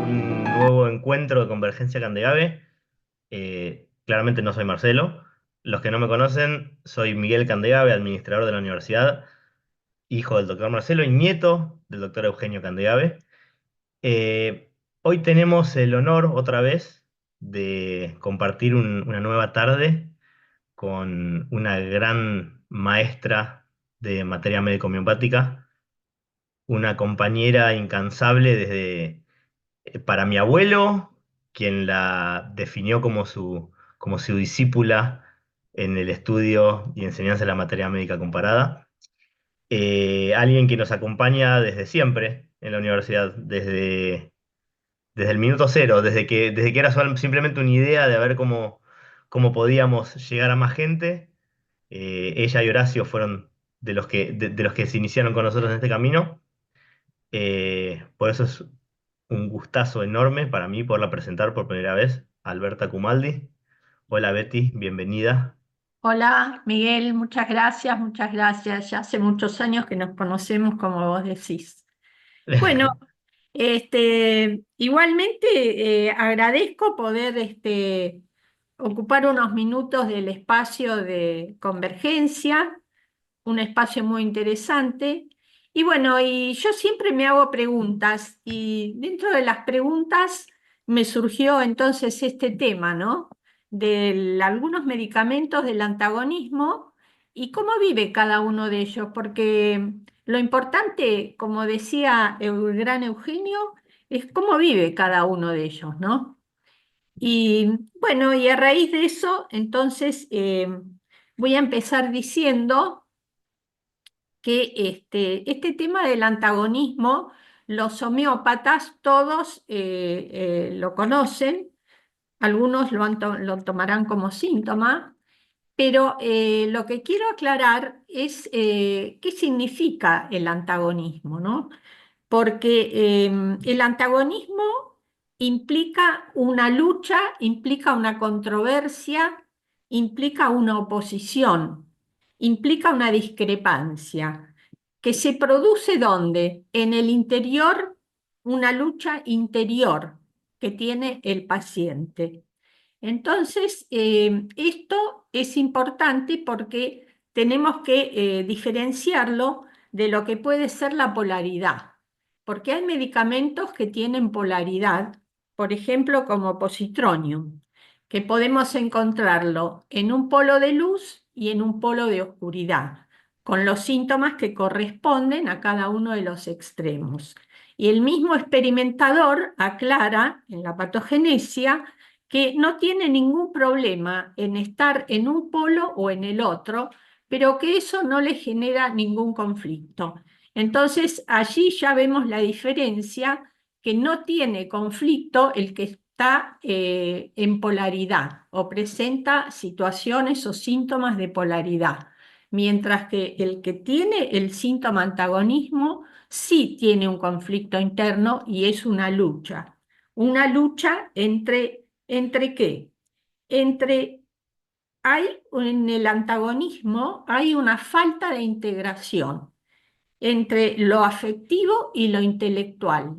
un nuevo encuentro de Convergencia Candegave. Claramente no soy Marcelo. Los que no me conocen, soy Miguel Candegave, administrador de la universidad, hijo del doctor Marcelo y nieto del doctor Eugenio Candegave. Hoy tenemos el honor, otra vez, de compartir una nueva tarde con una gran maestra de materia médico-homeopática, una compañera incansable para mi abuelo, quien la definió como su discípula en el estudio y enseñanza de la materia médica comparada. Alguien que nos acompaña desde siempre en la universidad, desde el minuto cero, desde que era simplemente una idea de ver cómo podíamos llegar a más gente. Ella y Horacio fueron de los que se iniciaron con nosotros en este camino. Por eso es un gustazo enorme para mí poderla presentar por primera vez, Alberta Cumaldi. Hola Betty, bienvenida. Hola, Miguel, muchas gracias, muchas gracias. Ya hace muchos años que nos conocemos, como vos decís. Bueno, igualmente agradezco poder ocupar unos minutos del espacio de convergencia, un espacio muy interesante. Y bueno, y yo siempre me hago preguntas y dentro de las preguntas me surgió entonces este tema, ¿no? De algunos medicamentos del antagonismo y cómo vive cada uno de ellos, porque lo importante, como decía el gran Eugenio, es cómo vive cada uno de ellos, ¿no? Y bueno, y a raíz de eso, entonces voy a empezar diciendo que este tema del antagonismo, los homeópatas todos lo conocen, algunos lo tomarán como síntoma, pero lo que quiero aclarar es qué significa el antagonismo, ¿no? Porque el antagonismo implica una lucha, implica una controversia, implica una oposición, implica una discrepancia, que se produce ¿dónde? En el interior, una lucha interior que tiene el paciente. Entonces, esto es importante porque tenemos que diferenciarlo de lo que puede ser la polaridad, porque hay medicamentos que tienen polaridad, por ejemplo, como positronium, que podemos encontrarlo en un polo de luz y en un polo de oscuridad, con los síntomas que corresponden a cada uno de los extremos. Y el mismo experimentador aclara en la patogenesia que no tiene ningún problema en estar en un polo o en el otro, pero que eso no le genera ningún conflicto. Entonces, allí ya vemos la diferencia, que no tiene conflicto el que está en polaridad o presenta situaciones o síntomas de polaridad, mientras que el que tiene el síntoma antagonismo sí tiene un conflicto interno y es una lucha ¿entre qué? Entre, en el antagonismo hay una falta de integración entre lo afectivo y lo intelectual,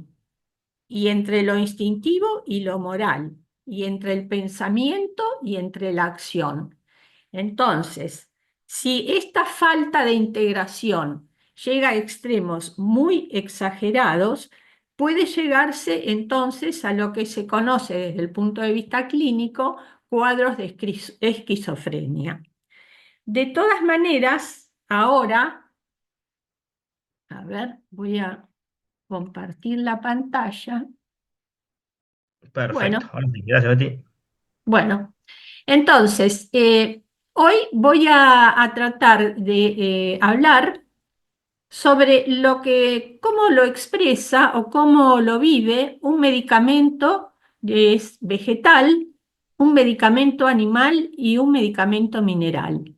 y entre lo instintivo y lo moral, y entre el pensamiento y entre la acción. Entonces, si esta falta de integración llega a extremos muy exagerados, puede llegarse entonces a lo que se conoce desde el punto de vista clínico, cuadros de esquizofrenia. De todas maneras, ahora, a ver, voy a compartir la pantalla. Perfecto. Bueno, Ahora sí, gracias Betty. bueno, entonces, hoy voy a tratar de hablar sobre cómo lo expresa o cómo lo vive un medicamento que es vegetal, un medicamento animal y un medicamento mineral.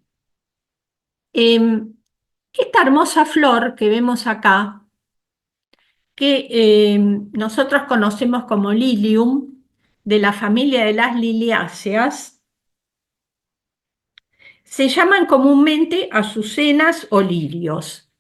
Esta hermosa flor que vemos acá, que nosotros conocemos como lilium, de la familia de las liliáceas, se llaman comúnmente azucenas o lirios.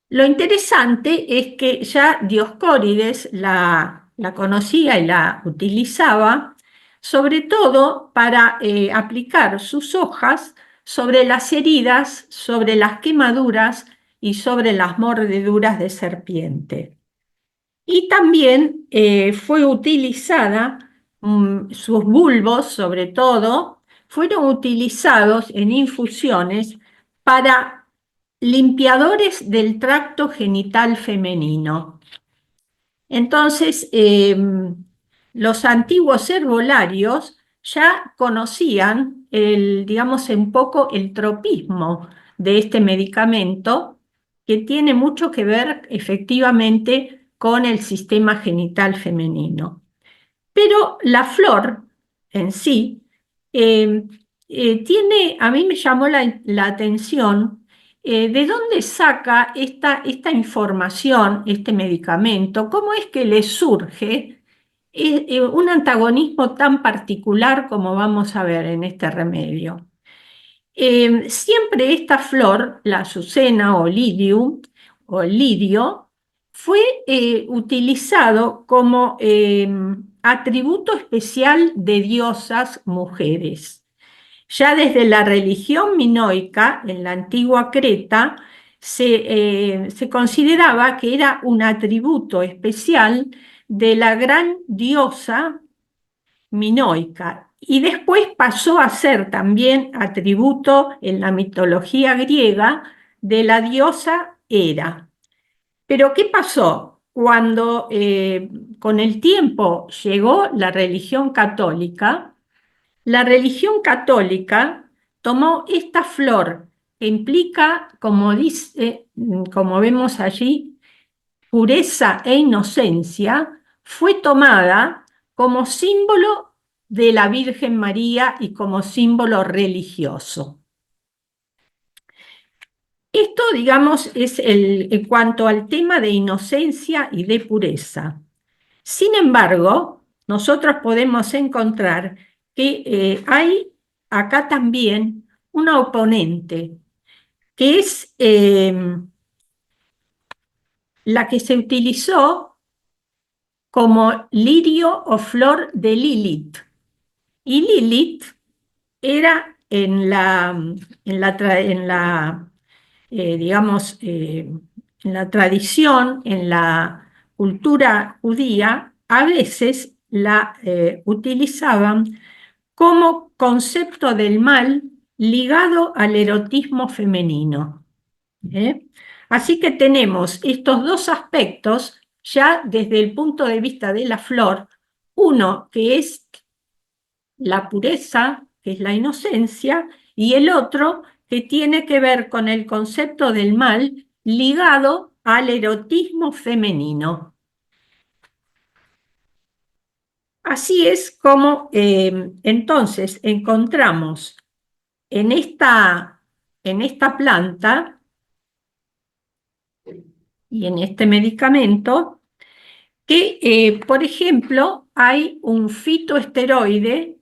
Lo interesante es que ya Dioscórides la la conocía y la utilizaba, sobre todo para aplicar sus hojas sobre las heridas, sobre las quemaduras y sobre las mordeduras de serpiente. Y también fue utilizada, sus bulbos sobre todo, fueron utilizados en infusiones para limpiadores del tracto genital femenino. Entonces, los antiguos herbolarios ya conocían digamos, un poco el tropismo de este medicamento, que tiene mucho que ver efectivamente con el sistema genital femenino. Pero la flor en sí eh, a mí me llamó la atención de dónde saca esta información, este medicamento, cómo es que le surge un antagonismo tan particular como vamos a ver en este remedio. Siempre esta flor, la azucena o lirio, fue utilizado como atributo especial de diosas mujeres. Ya desde la religión minoica, en la antigua Creta, se consideraba que era un atributo especial de la gran diosa minoica, y después pasó a ser también atributo en la mitología griega de la diosa Hera. Pero ¿qué pasó? Cuando con el tiempo llegó la religión católica tomó esta flor que implica, como dice, como vemos allí, pureza e inocencia, fue tomada como símbolo de la Virgen María y como símbolo religioso. Esto, digamos, es en cuanto al tema de inocencia y de pureza. Sin embargo, nosotros podemos encontrar que hay acá también una oponente, que es la que se utilizó como lirio o flor de Lilith. Y Lilith era digamos, en la tradición, en la cultura judía, a veces la utilizaban como concepto del mal ligado al erotismo femenino. ¿eh? Así que tenemos estos dos aspectos ya desde el punto de vista de la flor, uno que es la pureza, que es la inocencia, y el otro que tiene que ver con el concepto del mal ligado al erotismo femenino. Así es como entonces encontramos en esta planta y en este medicamento que, por ejemplo, hay un fitoesteroide.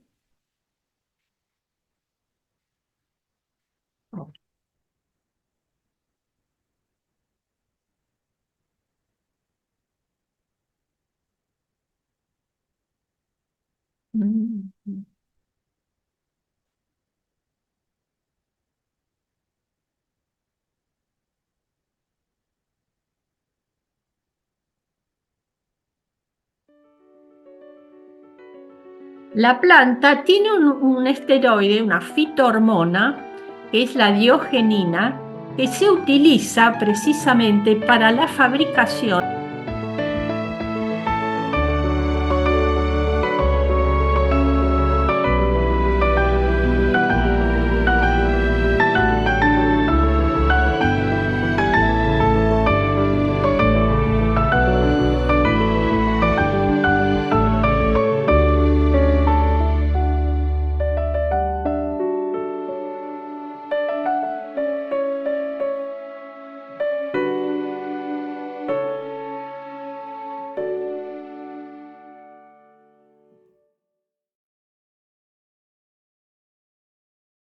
La planta tiene un esteroide, una fitohormona, que es la diogenina, que se utiliza precisamente para la fabricación